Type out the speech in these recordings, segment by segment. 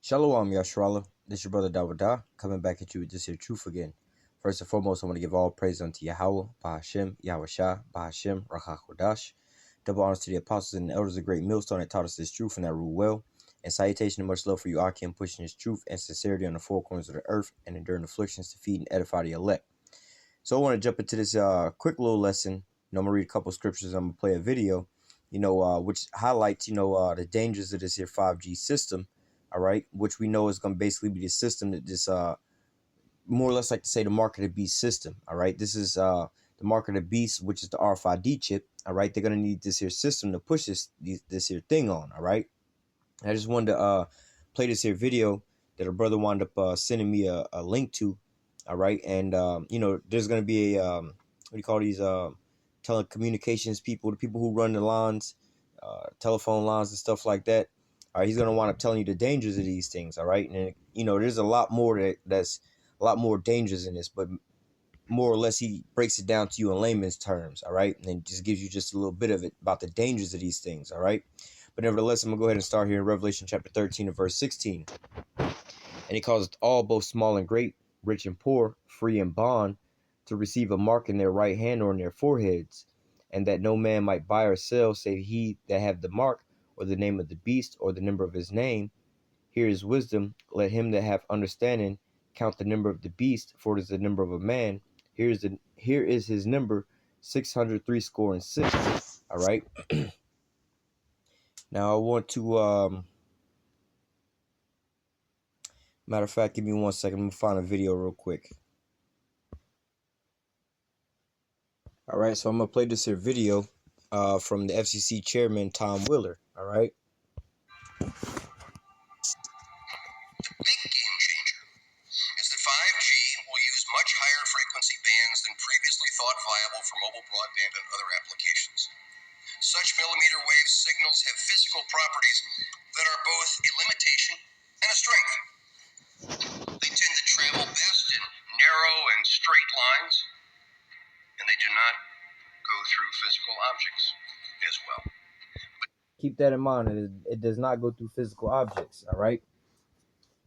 Shalom, Yashrala. This is your brother Dawadah, coming back at you with this here truth again. First and foremost, I want to give all praise unto Yahawah, Bahashem, YAHAWASHI, Bahashem, Rachakodash. Double honors to the apostles and the elders of great millstone that taught us this truth and that rule well. And salutation and much love for you, Akim, pushing this truth and sincerity on the four corners of the earth and enduring afflictions to feed and edify the elect. So I want to jump into this quick little lesson. I'm going to read a couple scriptures. I'm going to play a video, which highlights, the dangers of this here 5G system. All right, which we know is going to basically be the system that this more or less like to say the mark of the beast system. All right, this is the mark of the beast, which is the RFID chip. All right, they're going to need this here system to push this here thing on. All right, I just wanted to play this here video that a brother wound up sending me a link to. All right, and there's going to be a what do you call these telecommunications people, the people who run the lines, telephone lines and stuff like that. All right, he's going to wind up telling you the dangers of these things, all right? And, there's a lot more that's a lot more dangers in this, but more or less he breaks it down to you in layman's terms, all right? And just gives you just a little bit of it about the dangers of these things, all right? But nevertheless, I'm going to go ahead and start here in Revelation chapter 13 and verse 16. And he calls all, both small and great, rich and poor, free and bond, to receive a mark in their right hand or in their foreheads, and that no man might buy or sell save he that have the mark, or the name of the beast, or the number of his name. Here is wisdom. Let him that have understanding count the number of the beast, for it is the number of a man. Here is his number, 666. All right. Now I want to matter of fact, give me 1 second. I'm gonna find a video real quick. All right, so I'm gonna play this here video from the FCC chairman Tom Wheeler. All right. Big game changer is that 5G will use much higher frequency bands than previously thought viable for mobile broadband and other applications. Such millimeter wave signals have physical properties that are both a limitation and a strength. They tend to travel best in narrow and straight lines, and they do not go through physical objects as well. Keep that in mind. It does not go through physical objects. All right.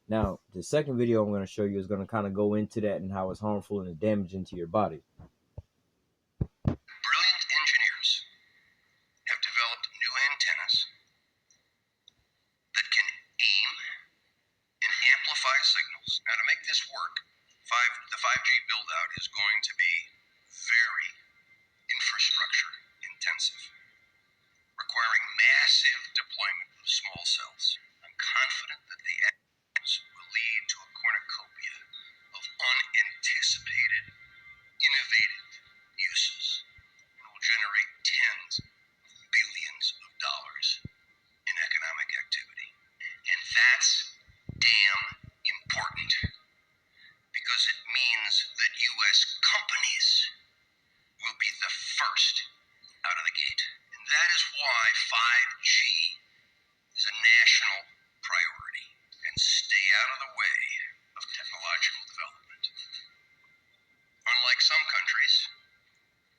Now, the second video I'm going to show you is going to kind of go into that and how it's harmful and damaging to your body. Brilliant engineers have developed new antennas that can aim and amplify signals. Now, to make this work, the 5G build-out is going to be very infrastructure intensive, requiring massive deployment of small cells. I'm confident that the will lead to a cornucopia of unanticipated, innovative uses and will generate tens of billions of dollars in economic activity. And that's damn important, because it means that U.S. companies will be the first out of the gate. And that is why 5G is a national priority. And stay out of the way of technological development. Unlike some countries,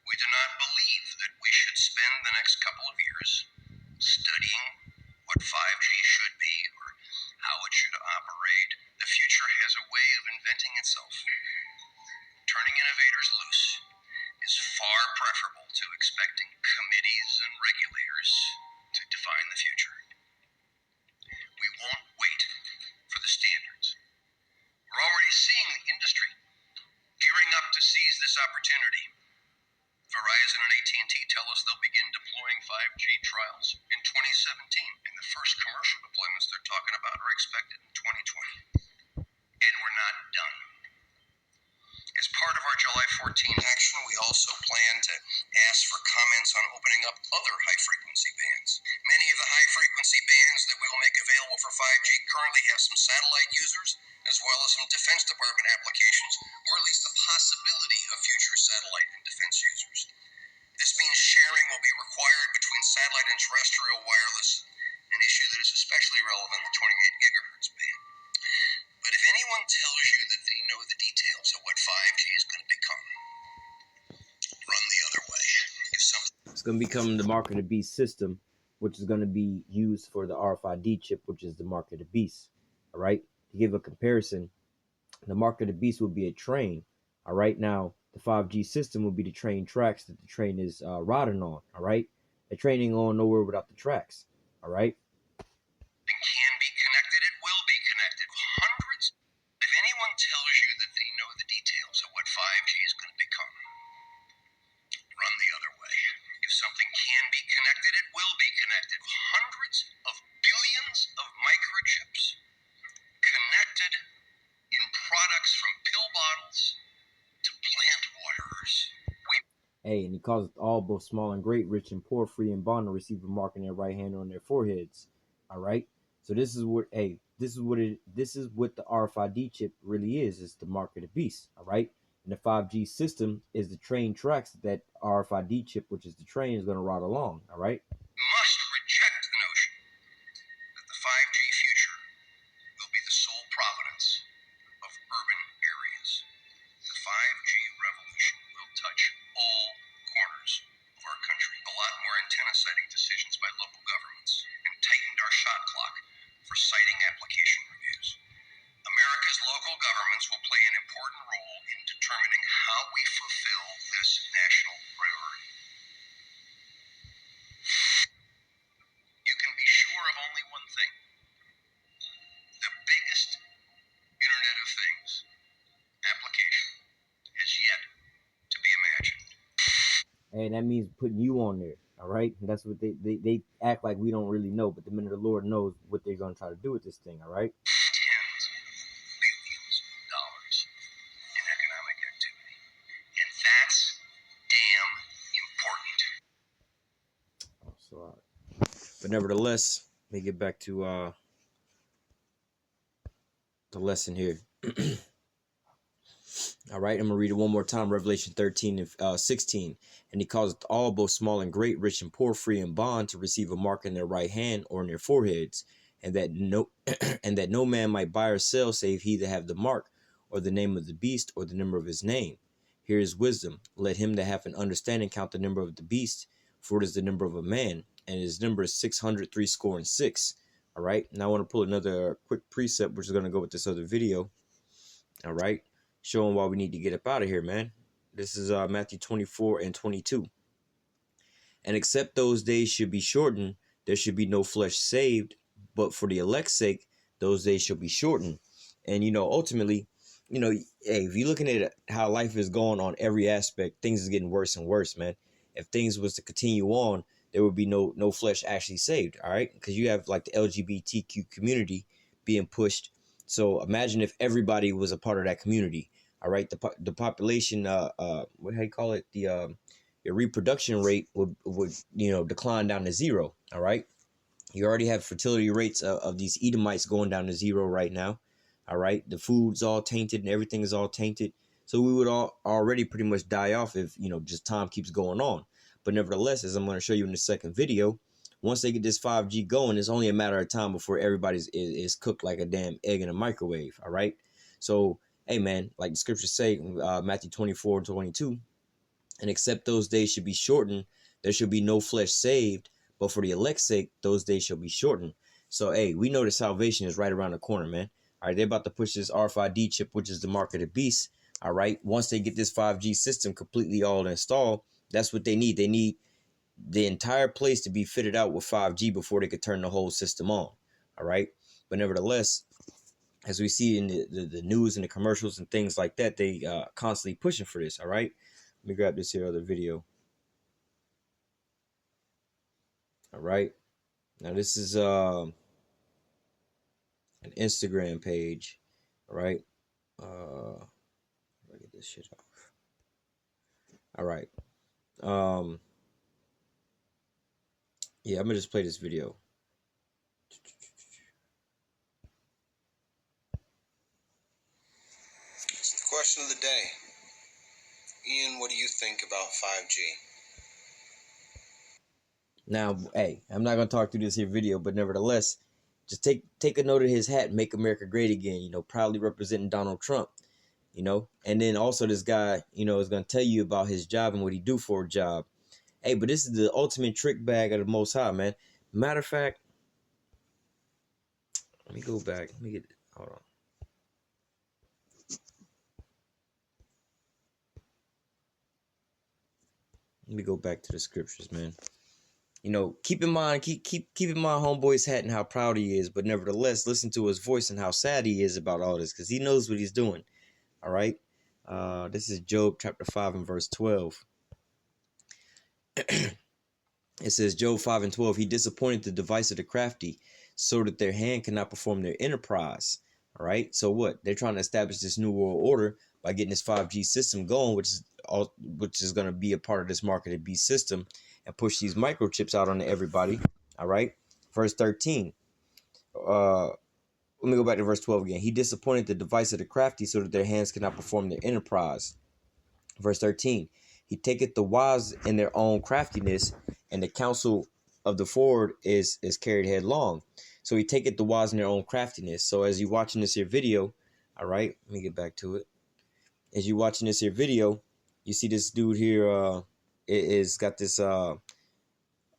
we do not believe that we should spend the next couple of years studying what 5G should be or how it should operate. The future has a way of inventing itself. Turning innovators loose is far preferable to expecting committees and regulators to define the future. We won't wait for the standards. We're already seeing the industry gearing up to seize this opportunity. Verizon and AT&T tell us they'll begin deploying 5G trials in 2017, and the first commercial deployments they're talking about are expected in 2020. And we're not done. As part of our July 14 action, we also plan to ask for comments on opening up other high-frequency bands. Many of the high-frequency bands that we will make available for 5G currently have some satellite users, as well as some Defense Department applications, or at least the possibility of future satellite and defense users. This means sharing will be required between satellite and terrestrial wireless, an issue that is especially relevant in the 28 gigahertz band. But if anyone tells you that they know the details of what 5G is going to become, run the other way. It's going to become the mark of the beast system, which is going to be used for the RFID chip, which is the mark of the beast. All right. To give a comparison, the mark of the beast would be a train. All right. Now, the 5G system would be the train tracks that the train is riding on. All right. The train ain't going nowhere without the tracks. All right. Can be connected, it will be connected. Hundreds. If anyone tells you that they know the details of what 5G is going to become, run the other way. If something can be connected, it will be connected. Hundreds of billions of microchips connected in products from pill bottles to plant waterers. Hey, and he causeth all, both small and great, rich and poor, free and bond, to receive a mark in their right hand or on their foreheads. All right. So this is what, hey, this is what the RFID chip really is. It's the mark of the beast. All right. And the 5G system is the train tracks that RFID chip, which is the train, is going to ride along. All right. Must reject the notion that the 5G future will be the sole providence of urban areas. The 5G revolution will touch all corners of our country. A lot more antenna siting decisions by local governments and tightened our shot clock for siting application reviews. America's local governments will play an important role in determining how we fulfill this national priority. You can be sure of only one thing. The biggest Internet of Things application has yet to be imagined. And that means putting you on there. All right. And that's what they act like we don't really know. But the minute the Lord knows what they're going to try to do with this thing. All right. Tens of billions of dollars in economic activity. And that's damn important. Oh, so, but nevertheless, let me get back to the lesson here. All right, I'm gonna read it one more time. Revelation 13 and 16. And he causeth all, both small and great, rich and poor, free and bond, to receive a mark in their right hand or in their foreheads, and that no and that no man might buy or sell save he that have the mark, or the name of the beast, or the number of his name. Here is wisdom. Let him that hath an understanding count the number of the beast, for it is the number of a man, and his number is 666. All right. Now I want to pull another quick precept, which is going to go with this other video. All right. Showing why we need to get up out of here, man. This is Matthew 24 and 22. And except those days should be shortened, there should be no flesh saved, but for the elect's sake, those days shall be shortened. And, ultimately, hey, if you're looking at how life is going on every aspect, things is getting worse and worse, man. If things was to continue on, there would be no flesh actually saved, all right? Because you have like the LGBTQ community being pushed. So imagine if everybody was a part of that community. All right, the population, what do you call it? Your reproduction rate would decline down to zero. All right, you already have fertility rates of these Edomites going down to zero right now. All right, the food's all tainted and everything is all tainted. So we would all already pretty much die off if just time keeps going on. But nevertheless, as I'm going to show you in the second video, once they get this 5G going, it's only a matter of time before everybody's is cooked like a damn egg in a microwave. All right, so. Hey, man, like the scriptures say, Matthew 24 and 22, and except those days should be shortened, there should be no flesh saved, but for the elect's sake, those days shall be shortened. So, hey, we know that salvation is right around the corner, man. All right, they're about to push this RFID chip, which is the mark of the beast. All right, once they get this 5G system completely all installed, that's what they need. They need the entire place to be fitted out with 5G before they could turn the whole system on. All right, but nevertheless, as we see in the news and the commercials and things like that, they constantly pushing for this. All right, let me grab this here other video. All right, now this is an Instagram page. All right, let me get this shit off. All right, yeah, I'm gonna just play this video. Question of the day. Ian, what do you think about 5G? Now, hey, I'm not gonna talk through this here video, but nevertheless, just take a note of his hat, "Make America Great Again," proudly representing Donald Trump, and then also this guy, is gonna tell you about his job and what he do for a job. Hey, but this is the ultimate trick bag of the Most High, man. Matter of fact, let me go back. Let me get Hold on. Let me go back to the scriptures, man. You know, keep in mind, keep in mind homeboy's hat and how proud he is, but nevertheless, listen to his voice and how sad he is about all this, because he knows what he's doing. All right. This is Job chapter 5 and verse 12. It says, Job 5 and 12, he disappointed the device of the crafty so that their hand cannot perform their enterprise. All right. So what? They're trying to establish this new world order by getting this 5G system going, which is going to be a part of this marketed beast system, and push these microchips out onto everybody. All right. Verse 13. Let me go back to verse 12 again. He disappointed the device of the crafty so that their hands cannot perform their enterprise. Verse 13. He taketh the wise in their own craftiness, and the counsel of the forward is carried headlong. So he taketh the wise in their own craftiness. So as you're watching this here video, all right, let me get back to it. As you're watching this here video, you see this dude here is got this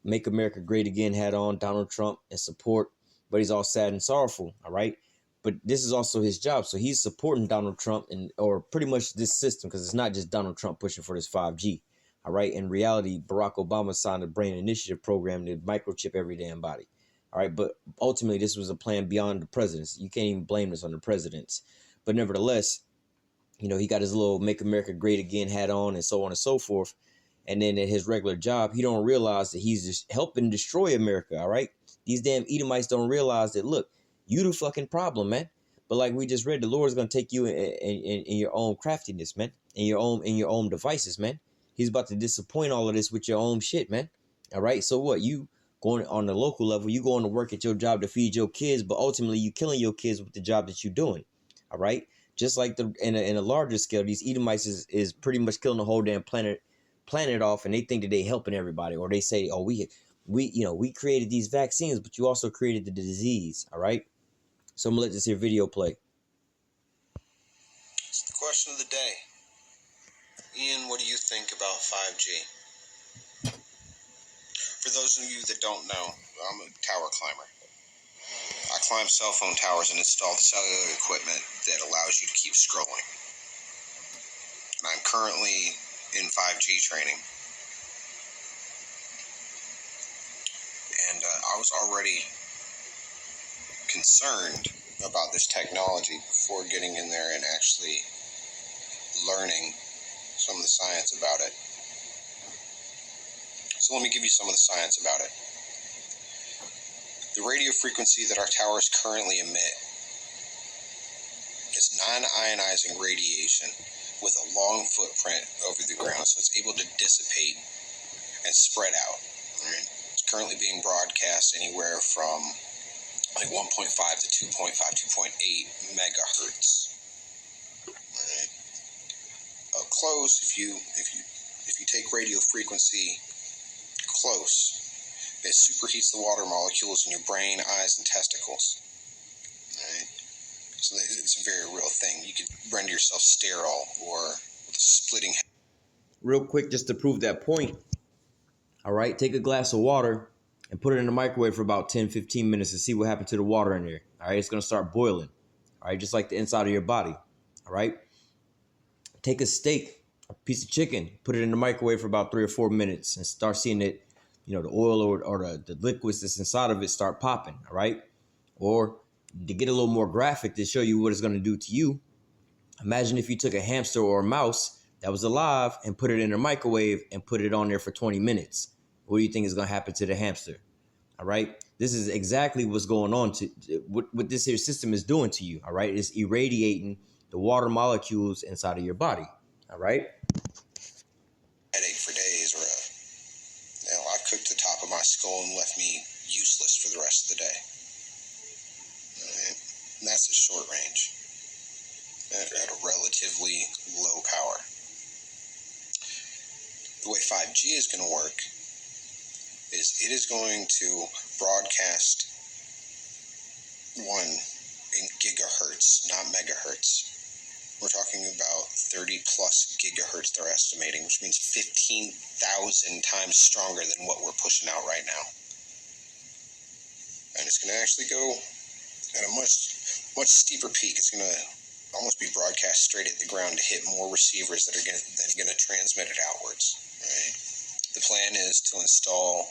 Make America Great Again hat on, Donald Trump, and support, but he's all sad and sorrowful, all right? But this is also his job. So he's supporting Donald Trump or pretty much this system, because it's not just Donald Trump pushing for this 5G. All right. In reality, Barack Obama signed a brain initiative program to microchip every damn body. All right. But ultimately, this was a plan beyond the presidents. You can't even blame this on the presidents. But nevertheless, you know, he got his little Make America Great Again hat on and so on and so forth. And then at his regular job, he don't realize that he's just helping destroy America. All right. These damn Edomites don't realize that, look, you the fucking problem, man. But like we just read, the Lord is gonna take you in your own craftiness, man, in your own devices, man. He's about to disappoint all of this with your own shit, man. All right. So what? You going on the local level, you going to work at your job to feed your kids, but ultimately you killing your kids with the job that you're doing. All right. Just like in a larger scale, these Edomites is pretty much killing the whole damn planet off, and they think that they helping everybody, or they say, oh, we created these vaccines, but you also created the disease. All right. So I'm gonna let this here video play. It's the question of the day. Ian, what do you think about 5G? For those of you that don't know, I'm a tower climber. I climb cell phone towers and install cellular equipment that allows you to keep scrolling. And I'm currently in 5G training. And I was already concerned about this technology before getting in there and actually learning some of the science about it. So let me give you some of the science about it. The radio frequency that our towers currently emit is non-ionizing radiation with a long footprint over the ground, so it's able to dissipate and spread out. Right? It's currently being broadcast anywhere from like 1.5 to 2.5, 2.8 megahertz. Right? Up close, if you take radio frequency close, it superheats the water molecules in your brain, eyes, and testicles. Right? So it's a very real thing. You could render yourself sterile or with a splitting. Real quick, just to prove that point. All right, take a glass of water and put it in the microwave for about 10-15 minutes and see what happened to the water in there. All right, it's going to start boiling. All right, just like the inside of your body. All right, take a steak, a piece of chicken, put it in the microwave for about 3 or 4 minutes and start seeing it, you know, the oil or the liquids that's inside of it start popping. All right, or to get a little more graphic to show you what it's going to do to you, imagine if you took a hamster or a mouse that was alive and put it in a microwave and put it on there for 20 minutes. What do you think is going to happen to the hamster? All right. This is exactly what's going on to what this here system is doing to you. All right. It's irradiating the water molecules inside of your body. All right. Headache for days, or I cooked the top of my skull and left me useless for the rest of the day. Right? And that's at short range, at a relatively low power. The way 5G is going to work is it is going to broadcast in gigahertz, not megahertz. We're talking about 30 plus gigahertz they're estimating, which means 15,000 times stronger than what we're pushing out right now. And it's going to actually go at a much steeper peak. It's going to almost be broadcast straight at the ground to hit more receivers that are going to transmit it outwards. Right? The plan is to install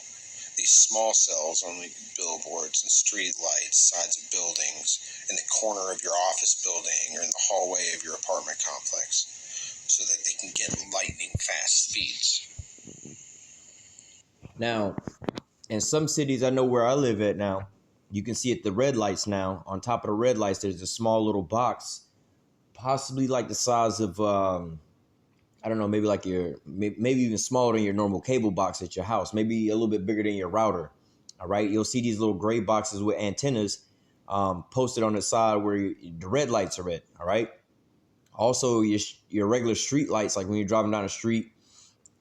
these small cells on billboards and street lights, sides of buildings, in the corner of your office building or in the hallway of your apartment complex, so that they can get lightning fast speeds. Now, in some cities, I know where I live at now, you can see at the red lights now, on top of the red lights, there's a small little box, possibly like the size of, I don't know, maybe like maybe even smaller than your normal cable box at your house, maybe a little bit bigger than your router. All right. You'll see these little gray boxes with antennas posted on the side where the red lights are at. All right. Also, your regular street lights, like when you're driving down the street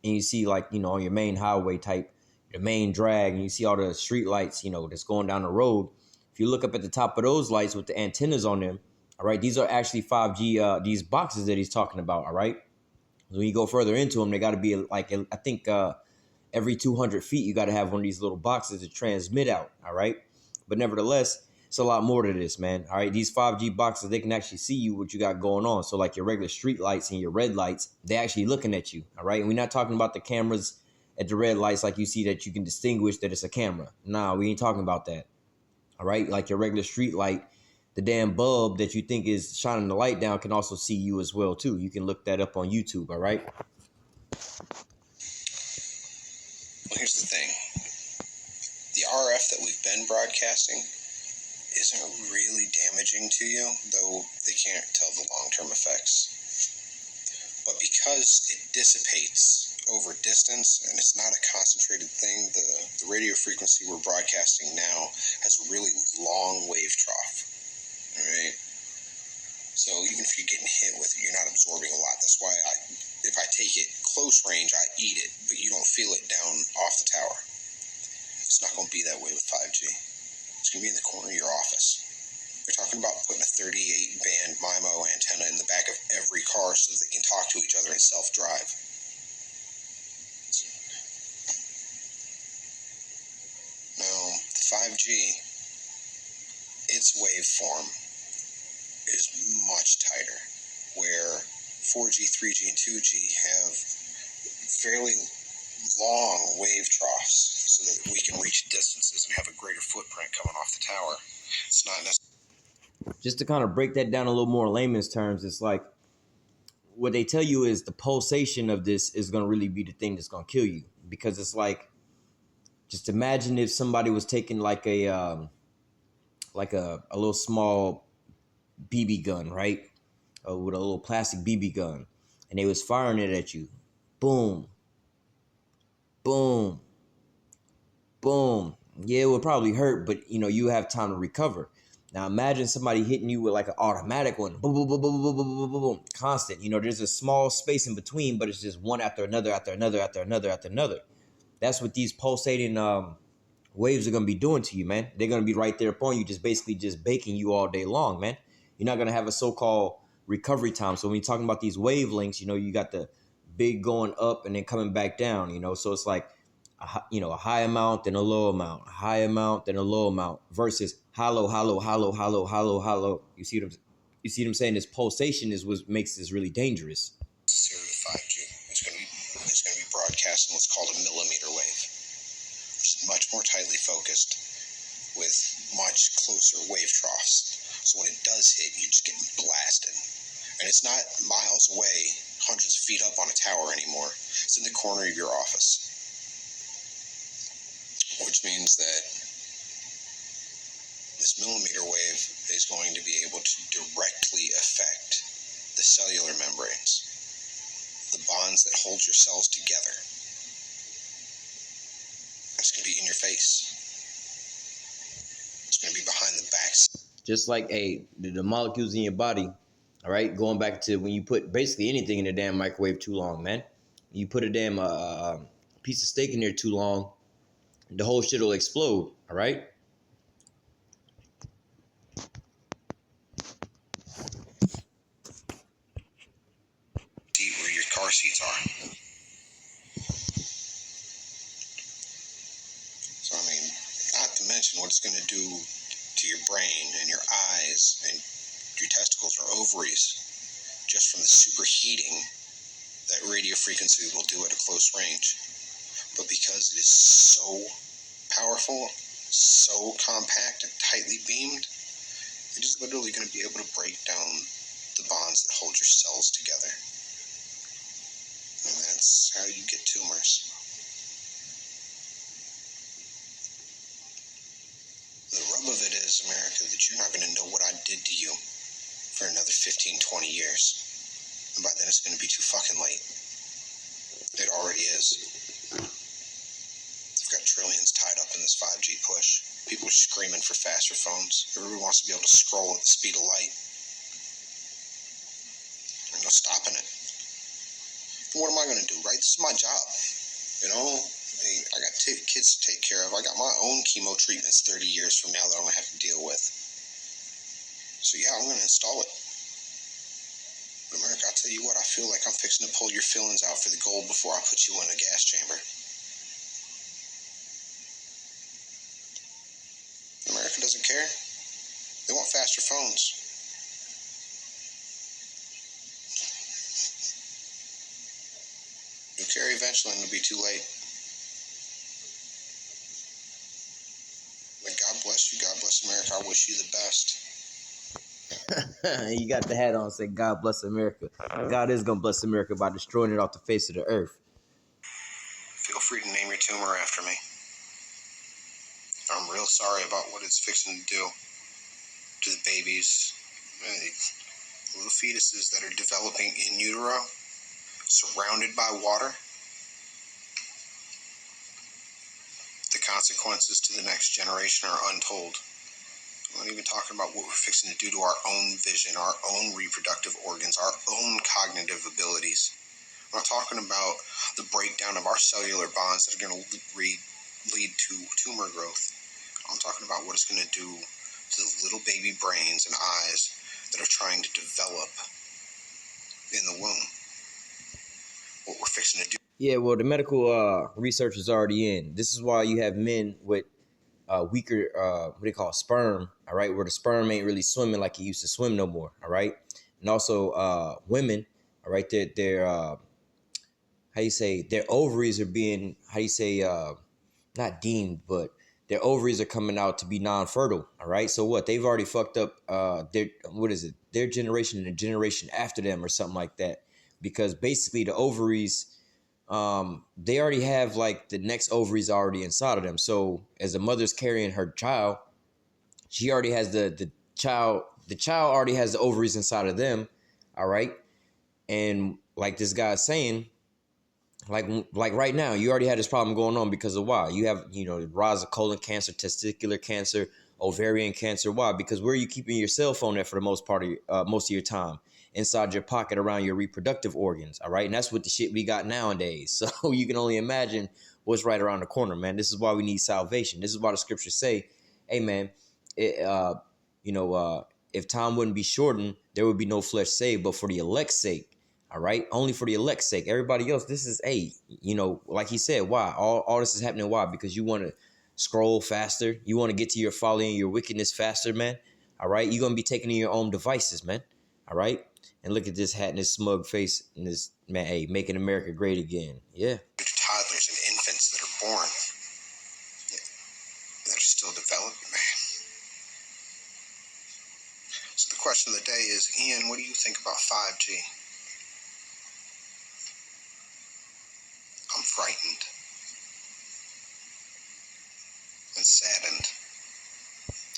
and you see, like, you know, on your main highway type, your main drag, and you see all the street lights, you know, that's going down the road. If you look up at the top of those lights with the antennas on them, all right, these are actually 5G, these boxes that he's talking about. All right. When you go further into them, they got to be like, I think every 200 feet, you got to have one of these little boxes to transmit out. All right. But nevertheless, it's a lot more to this, man. All right. These 5G boxes, they can actually see you, what you got going on. So like your regular street lights and your red lights, they actually looking at you. All right. And we're not talking about the cameras at the red lights like you see that you can distinguish that it's a camera. Nah, we ain't talking about that. All right. Like your regular street light, the damn bulb that you think is shining the light down can also see you as well, too. You can look that up on YouTube, all right? Well, here's the thing. The RF that we've been broadcasting isn't really damaging to you, though they can't tell the long-term effects. But because it dissipates over distance and it's not a concentrated thing, the radio frequency we're broadcasting now has a really long wave trough. All right. So even if you're getting hit with it, you're not absorbing a lot. That's why if I take it close range, I eat it, but you don't feel it down off the tower. It's not going to be that way with 5G. It's going to be in the corner of your office. They're talking about putting a 38-band MIMO antenna in the back of every car so that they can talk to each other and self-drive. Now, 5G, its waveform is much tighter, where 4G, 3G, and 2G have fairly long wave troughs so that we can reach distances and have a greater footprint coming off the tower. It's not necessarily... Just to kind of break that down a little more in layman's terms, it's like what they tell you is the pulsation of this is going to really be the thing that's going to kill you, because it's like, just imagine if somebody was taking like a little small BB gun, right? With a little plastic BB gun, and they was firing it at you. Boom. Boom. Boom. Yeah, it would probably hurt, but you know, you have time to recover. Now imagine somebody hitting you with like an automatic one. Boom, boom, boom, boom, boom, boom, boom, boom, boom. Constant. You know, there's a small space in between, but it's just one after another, after another, after another, after another. That's what these pulsating waves are going to be doing to you, man. They're going to be right there upon you, just basically just baking you all day long, man. You're not going to have a so-called recovery time. So when you're talking about these wavelengths, you know, you got the big going up and then coming back down, you know. So it's like, a high amount and a low amount, a high amount and a low amount versus hollow, hollow, hollow, hollow, hollow, hollow. You see what I'm saying? This pulsation is what makes this really dangerous. 5G. It's going to be broadcast in what's called a millimeter wave, which is much more tightly focused with much closer wave troughs. So when it does hit, you just get blasted. And it's not miles away, hundreds of feet up on a tower anymore. It's in the corner of your office. Which means that this millimeter wave is going to be able to directly affect the cellular membranes, the bonds that hold your cells together. It's going to be in your face. It's going to be behind the backs. Just like the molecules in your body, all right? Going back to when you put basically anything in the damn microwave too long, man. You put a damn piece of steak in there too long, the whole shit will explode, all right? See where your car seats are. So, I mean, not to mention what it's going to do to your brain and your is, and your testicles or ovaries, just from the superheating that radio frequency will do at a close range. But because it is so powerful, so compact and tightly beamed, it is literally going to be able to break down the bonds that hold your cells together. And that's how you get tumors. The rub of it is, America, that you're not going to know what I did to you for another 15, 20 years. And by then it's going to be too fucking late. It already is. They've got trillions tied up in this 5G push. People are screaming for faster phones. Everybody wants to be able to scroll at the speed of light. There's no stopping it. And what am I going to do, right? This is my job. You know, I got kids to take care of. I got my own chemo treatments 30 years from now that I'm going to have to deal with. So yeah, I'm going to install it. But America, I'll tell you what, I feel like I'm fixing to pull your fillings out for the gold before I put you in a gas chamber. America doesn't care. They want faster phones. You'll carry eventually and it'll be too late. But God bless you. God bless America. I wish you the best. You got the hat on, say God bless America. God is gonna bless America by destroying it off the face of the earth. Feel free to name your tumor after me. I'm real sorry about what it's fixing to do to the babies, little fetuses that are developing in utero, surrounded by water. The consequences to the next generation are untold. I'm not even talking about what we're fixing to do to our own vision, our own reproductive organs, our own cognitive abilities. I'm not talking about the breakdown of our cellular bonds that are going to lead to tumor growth. I'm talking about what it's going to do to the little baby brains and eyes that are trying to develop in the womb. What we're fixing to do. Yeah, well, the medical research is already in. This is why you have men with weaker, what they call sperm, all right, where the sperm ain't really swimming like it used to swim no more, all right? And also women, all right, their how you say, their ovaries are being, how you say, not deemed, but their ovaries are coming out to be non-fertile, all right? So what? They've already fucked up their generation and the generation after them or something like that. Because basically the ovaries, they already have like the next ovaries already inside of them. So as the mother's carrying her child, she already has the child already has the ovaries inside of them, all right? And like this guy's saying, like right now, you already had this problem going on because of why? You have, the rise of colon cancer, testicular cancer, ovarian cancer. Why? Because where are you keeping your cell phone at for the most part of most of your time? Inside your pocket around your reproductive organs, all right? And that's what the shit we got nowadays. So you can only imagine what's right around the corner, man. This is why we need salvation. This is why the scriptures say, hey, man, if time wouldn't be shortened, there would be no flesh saved, but for the elect's sake, all right? Only for the elect's sake. Everybody else, this is, like he said, why? All this is happening, why? Because you want to scroll faster. You want to get to your folly and your wickedness faster, man, all right? You're going to be taking in your own devices, man, all right? And look at this hat and this smug face and this, man, hey, making America great again. Yeah. Toddlers and infants that are born, that are still developing, man. So the question of the day is, Ian, what do you think about 5G? I'm frightened and saddened.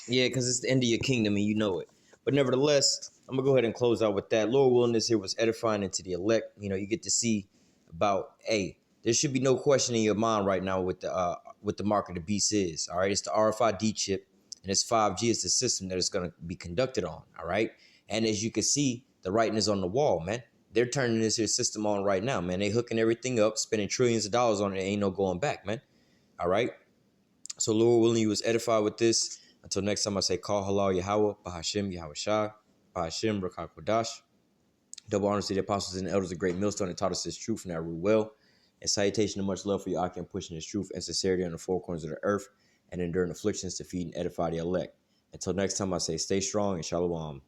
Yeah, because it's the end of your kingdom and you know it. But nevertheless, I'm going to go ahead and close out with that. Lord willing, this here was edifying into the elect. You get to see about, hey, there should be no question in your mind right now what the mark of the beast is. All right, it's the RFID chip, and it's 5G. It's the system that it's going to be conducted on. All right, and as you can see, the writing is on the wall, man. They're turning this here system on right now, man. They hooking everything up, spending trillions of dollars on it. Ain't no going back, man. All right. So Lord willing, you was edified with this. Until next time, I say, call halal Yahawah, Bahashim, YAHAWASHI, Bahashim, Rakakwadash. Double honors to the apostles and the elders of Great Millstone that taught us this truth and that rule well. And salutation and much love for you, Akim, pushing this truth and sincerity on the four corners of the earth and enduring afflictions to feed and edify the elect. Until next time, I say stay strong and shalom.